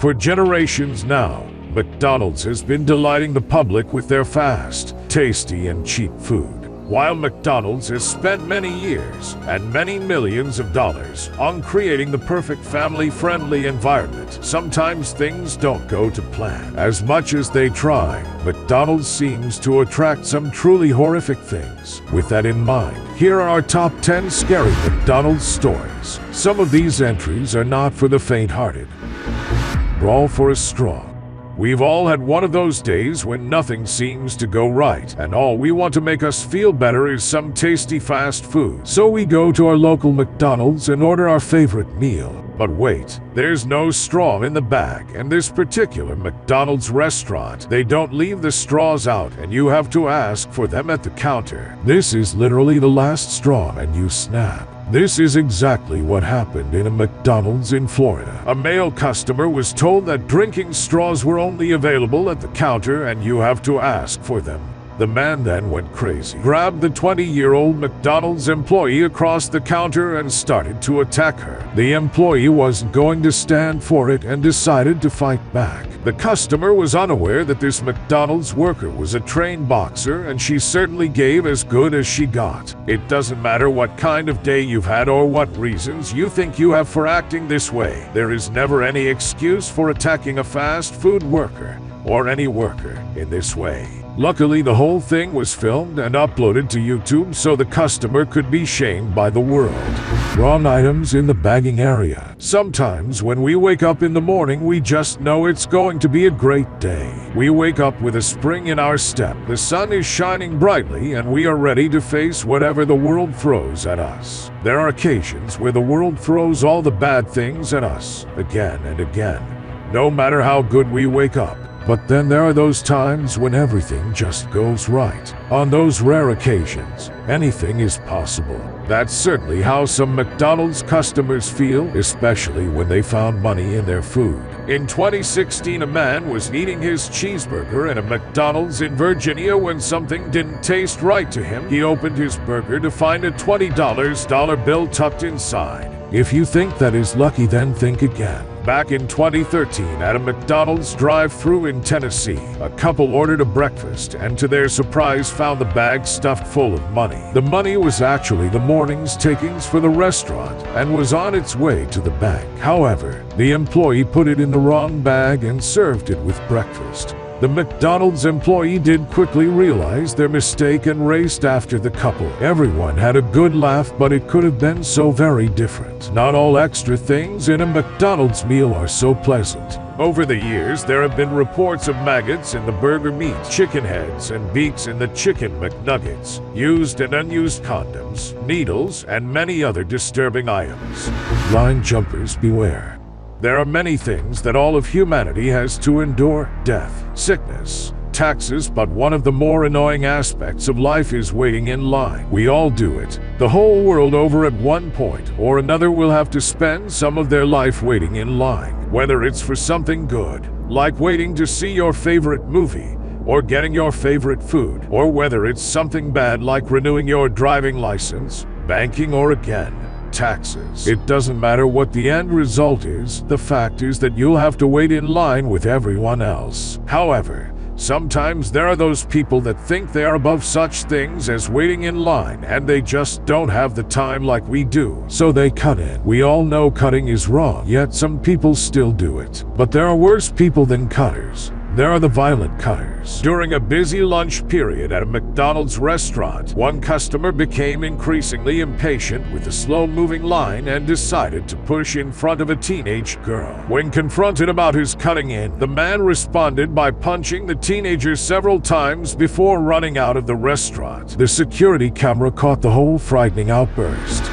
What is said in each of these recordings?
For generations now, McDonald's has been delighting the public with their fast, tasty, and cheap food. While McDonald's has spent many years and many millions of dollars on creating the perfect family-friendly environment, sometimes things don't go to plan. As much as they try, McDonald's seems to attract some truly horrific things. With that in mind, here are our top 10 scary McDonald's stories. Some of these entries are not for the faint-hearted. Brawl for a straw. We've all had one of those days when nothing seems to go right, and all we want to make us feel better is some tasty fast food. So we go to our local McDonald's and order our favorite meal. But wait, there's no straw in the bag, and this particular McDonald's restaurant, they don't leave the straws out and you have to ask for them at the counter. This is literally the last straw and you snap. This is exactly what happened in a McDonald's in Florida. A male customer was told that drinking straws were only available at the counter and you have to ask for them. The man then went crazy, grabbed the 20-year-old McDonald's employee across the counter and started to attack her. The employee wasn't going to stand for it and decided to fight back. The customer was unaware that this McDonald's worker was a trained boxer, and she certainly gave as good as she got. It doesn't matter what kind of day you've had or what reasons you think you have for acting this way. There is never any excuse for attacking a fast food worker or any worker in this way. Luckily, the whole thing was filmed and uploaded to YouTube so the customer could be shamed by the world. Wrong items in the bagging area. Sometimes when we wake up in the morning, we just know it's going to be a great day. We wake up with a spring in our step, the sun is shining brightly, and we are ready to face whatever the world throws at us. There are occasions where the world throws all the bad things at us, again and again, no matter how good we wake up. But then there are those times when everything just goes right. On those rare occasions, anything is possible. That's certainly how some McDonald's customers feel, especially when they found money in their food. In 2016, a man was eating his cheeseburger at a McDonald's in Virginia when something didn't taste right to him. He opened his burger to find a $20 bill tucked inside. If you think that is lucky, then think again. Back in 2013, at a McDonald's drive-thru in Tennessee, a couple ordered a breakfast and to their surprise found the bag stuffed full of money. The money was actually the morning's takings for the restaurant and was on its way to the bank. However, the employee put it in the wrong bag and served it with breakfast. The McDonald's employee did quickly realize their mistake and raced after the couple. Everyone had a good laugh, but it could have been so very different. Not all extra things in a McDonald's meal are so pleasant. Over the years, there have been reports of maggots in the burger meat, chicken heads and beaks in the chicken McNuggets, used and unused condoms, needles, and many other disturbing items. Line jumpers beware. There are many things that all of humanity has to endure: death, sickness, taxes, but one of the more annoying aspects of life is waiting in line. We all do it. The whole world over at one point or another will have to spend some of their life waiting in line. Whether it's for something good, like waiting to see your favorite movie, or getting your favorite food, or whether it's something bad like renewing your driving license, banking, or again, taxes. It doesn't matter what the end result is, the fact is that you'll have to wait in line with everyone else. However, sometimes there are those people that think they are above such things as waiting in line, and they just don't have the time like we do, so they cut in. We all know cutting is wrong, yet some people still do it. But there are worse people than cutters. There are the violent cutters. During a busy lunch period at a McDonald's restaurant, one customer became increasingly impatient with the slow-moving line and decided to push in front of a teenage girl. When confronted about his cutting in, the man responded by punching the teenager several times before running out of the restaurant. The security camera caught the whole frightening outburst.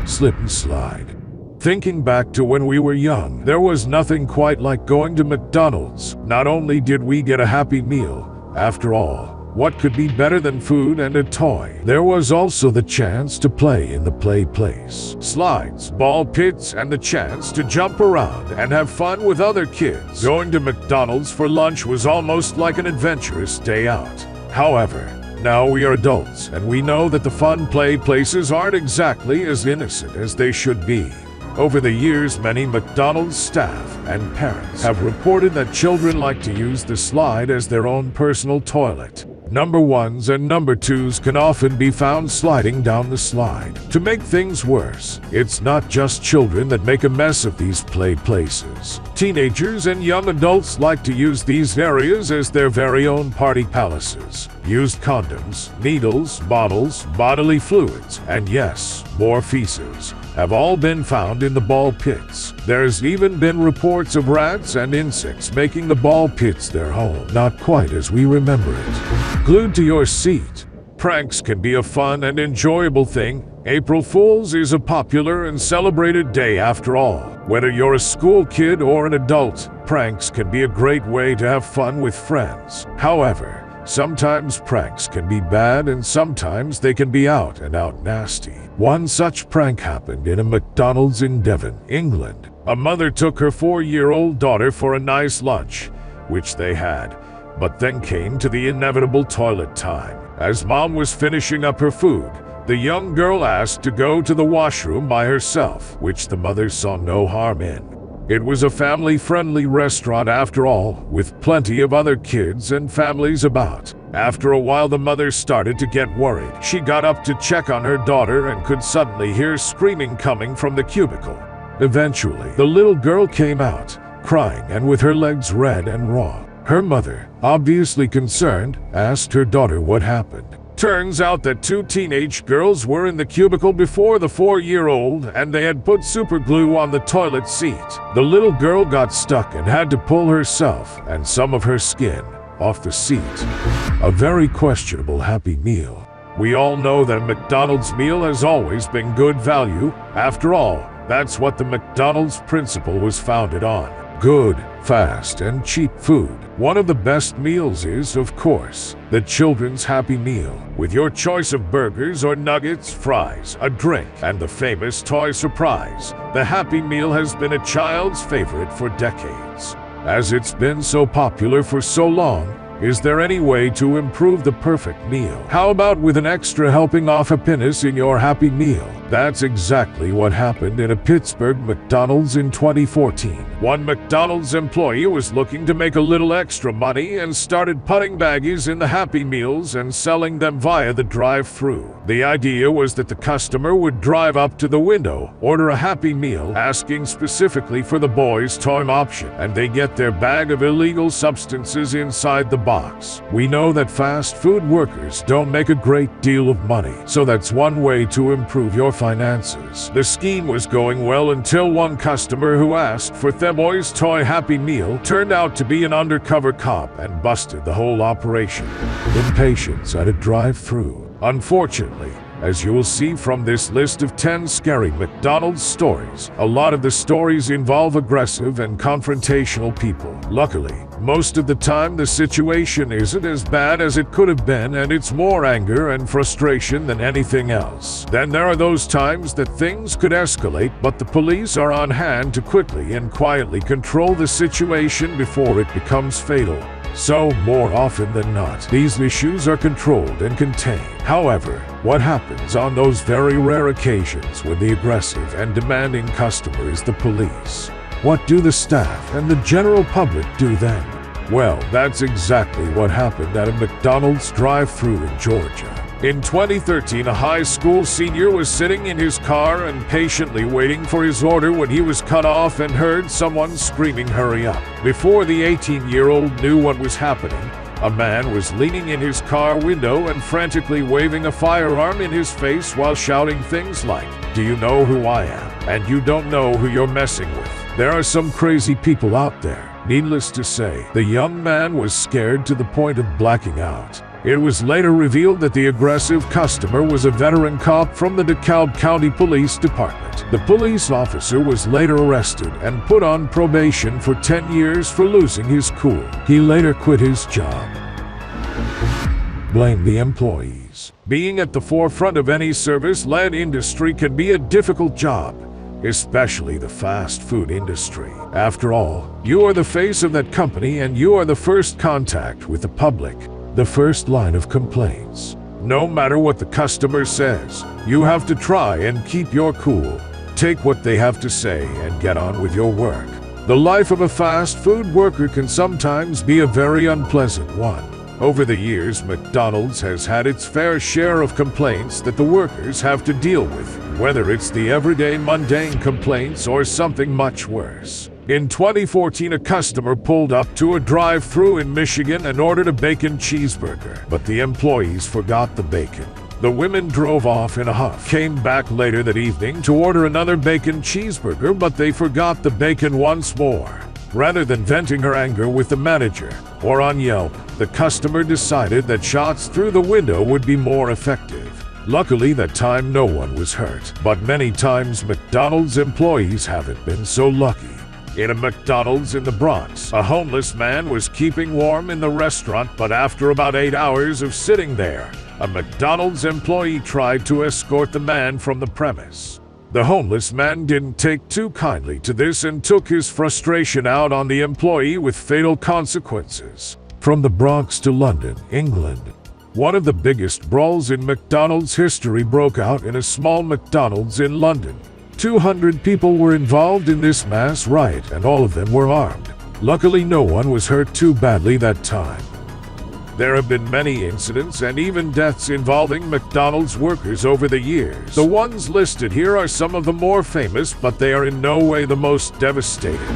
Slip and slide. Thinking back to when we were young, there was nothing quite like going to McDonald's. Not only did we get a happy meal, after all, what could be better than food and a toy? There was also the chance to play in the play place. Slides, ball pits, and the chance to jump around and have fun with other kids. Going to McDonald's for lunch was almost like an adventurous day out. However, now we are adults, and we know that the fun play places aren't exactly as innocent as they should be. Over the years, many McDonald's staff and parents have reported that children like to use the slide as their own personal toilet. Number ones and number twos can often be found sliding down the slide. To make things worse, it's not just children that make a mess of these play places. Teenagers and young adults like to use these areas as their very own party palaces. Used condoms, needles, bottles, bodily fluids, and yes, more feces have all been found in the ball pits. There's even been reports of rats and insects making the ball pits their home. Not quite as we remember it. Glued to your seat. Pranks can be a fun and enjoyable thing. April Fool's is a popular and celebrated day after all. Whether you're a school kid or an adult, pranks can be a great way to have fun with friends. However, sometimes pranks can be bad and sometimes they can be out and out nasty. One such prank happened in a McDonald's in Devon, England. A mother took her 4-year-old daughter for a nice lunch, which they had, but then came to the inevitable toilet time. As mom was finishing up her food, the young girl asked to go to the washroom by herself, which the mother saw no harm in. It was a family-friendly restaurant after all, with plenty of other kids and families about. After a while, the mother started to get worried. She got up to check on her daughter and could suddenly hear screaming coming from the cubicle. Eventually, the little girl came out, crying and with her legs red and raw. Her mother, obviously concerned, asked her daughter what happened. Turns out that 2 teenage girls were in the cubicle before the 4-year-old, and they had put super glue on the toilet seat. The little girl got stuck and had to pull herself and some of her skin off the seat. A very questionable Happy Meal. We all know that a McDonald's meal has always been good value. After all, that's what the McDonald's principle was founded on. Good, fast, and cheap food. One of the best meals is, of course, the children's Happy Meal, with your choice of burgers or nuggets, fries, a drink, and the famous toy surprise. The Happy Meal has been a child's favorite for decades. As it's been so popular for so long, is there any way to improve the perfect meal? How about with an extra helping of happiness in your Happy Meal? That's exactly what happened in a Pittsburgh McDonald's in 2014. One McDonald's employee was looking to make a little extra money and started putting baggies in the Happy Meals and selling them via the drive-thru. The idea was that the customer would drive up to the window, order a Happy Meal, asking specifically for the boys' toy option, and they get their bag of illegal substances inside the box. We know that fast food workers don't make a great deal of money, so that's one way to improve your finances. The scheme was going well until one customer who asked for the boys' toy Happy Meal turned out to be an undercover cop and busted the whole operation. Impatience at a drive-thru. Unfortunately, as you will see from this list of 10 scary McDonald's stories, a lot of the stories involve aggressive and confrontational people. Luckily, most of the time the situation isn't as bad as it could have been, and it's more anger and frustration than anything else. Then there are those times that things could escalate, but the police are on hand to quickly and quietly control the situation before it becomes fatal. So, more often than not, these issues are controlled and contained. However, what happens on those very rare occasions when the aggressive and demanding customer is the police? What do the staff and the general public do then? Well, that's exactly what happened at a McDonald's drive-thru in Georgia. In 2013, a high school senior was sitting in his car and patiently waiting for his order when he was cut off and heard someone screaming, "Hurry up!" Before the 18-year-old knew what was happening, a man was leaning in his car window and frantically waving a firearm in his face while shouting things like, "Do you know who I am? And you don't know who you're messing with." There are some crazy people out there. Needless to say, the young man was scared to the point of blacking out. It was later revealed that the aggressive customer was a veteran cop from the DeKalb County Police Department. The police officer was later arrested and put on probation for 10 years for losing his cool. He later quit his job. Blame the employees. Being at the forefront of any service-led industry can be a difficult job, especially the fast food industry. After all, you are the face of that company and you are the first contact with the public. The first line of complaints. No matter what the customer says, you have to try and keep your cool. take what they have to say and get on with your work. The life of a fast food worker can sometimes be a very unpleasant one. Over the years, McDonald's has had its fair share of complaints that the workers have to deal with, whether it's the everyday mundane complaints or something much worse. In 2014, a customer pulled up to a drive-thru in Michigan and ordered a bacon cheeseburger, but the employees forgot the bacon. The women drove off in a huff, came back later that evening to order another bacon cheeseburger, but they forgot the bacon once more. Rather than venting her anger with the manager or on Yelp, the customer decided that shots through the window would be more effective. Luckily, that time no one was hurt, but many times McDonald's employees haven't been so lucky. In a McDonald's in the Bronx, a homeless man was keeping warm in the restaurant, but after about 8 hours of sitting there, a McDonald's employee tried to escort the man from the premise. The homeless man didn't take too kindly to this and took his frustration out on the employee with fatal consequences. From the Bronx to London, England, one of the biggest brawls in McDonald's history broke out in a small McDonald's in London. 200 people were involved in this mass riot, and all of them were armed. Luckily, no one was hurt too badly that time. There have been many incidents and even deaths involving McDonald's workers over the years. The ones listed here are some of the more famous, but they are in no way the most devastating.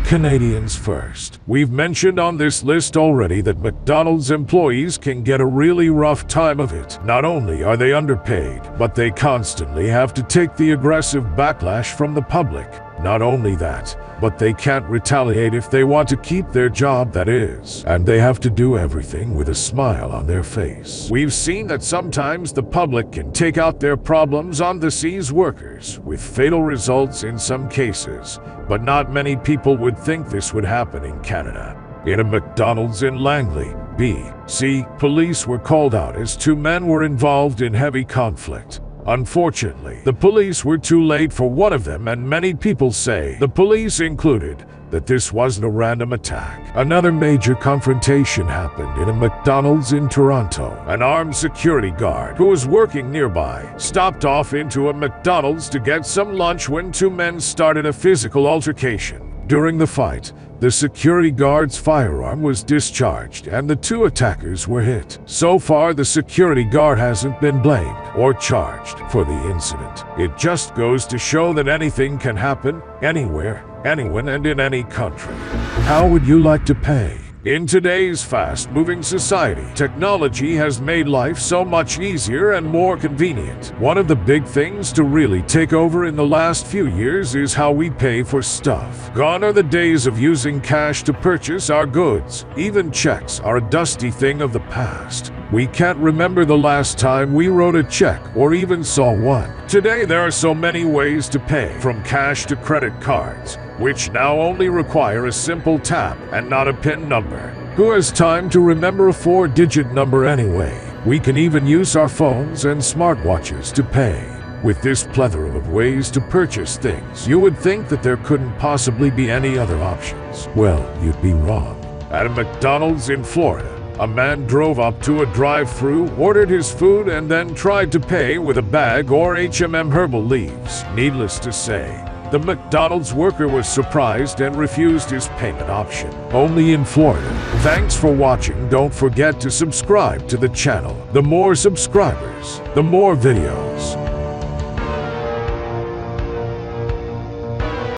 Canadians first. We've mentioned on this list already that McDonald's employees can get a really rough time of it. Not only are they underpaid, but they constantly have to take the aggressive backlash from the public. Not only that, but they can't retaliate if they want to keep their job, that is. And they have to do everything with a smile on their face. We've seen that sometimes the public can take out their problems on these workers, with fatal results in some cases. But not many people would think this would happen in Canada. In a McDonald's in Langley, BC, police were called out as 2 men were involved in heavy conflict. Unfortunately, the police were too late for one of them, and many people say, the police included, that this wasn't a random attack. Another major confrontation happened in a McDonald's in Toronto. An armed security guard who was working nearby stopped off into a McDonald's to get some lunch when 2 men started a physical altercation. During the fight, the security guard's firearm was discharged and the 2 attackers were hit. So far, the security guard hasn't been blamed or charged for the incident. It just goes to show that anything can happen, anywhere, anyone, and in any country. How would you like to pay? In today's fast-moving society, technology has made life so much easier and more convenient. One of the big things to really take over in the last few years is how we pay for stuff. Gone are the days of using cash to purchase our goods. Even checks are a dusty thing of the past. We can't remember the last time we wrote a check or even saw one. Today, there are so many ways to pay, from cash to credit cards, which now only require a simple tap and not a PIN number. Who has time to remember a 4-digit number anyway? We can even use our phones and smartwatches to pay. With this plethora of ways to purchase things, you would think that there couldn't possibly be any other options. Well, you'd be wrong. At a McDonald's in Florida, a man drove up to a drive-thru, ordered his food, and then tried to pay with a bag or herbal leaves. Needless to say, the McDonald's worker was surprised and refused his payment option. Only in Florida. Thanks for watching. Don't forget to subscribe to the channel. The more subscribers, the more videos.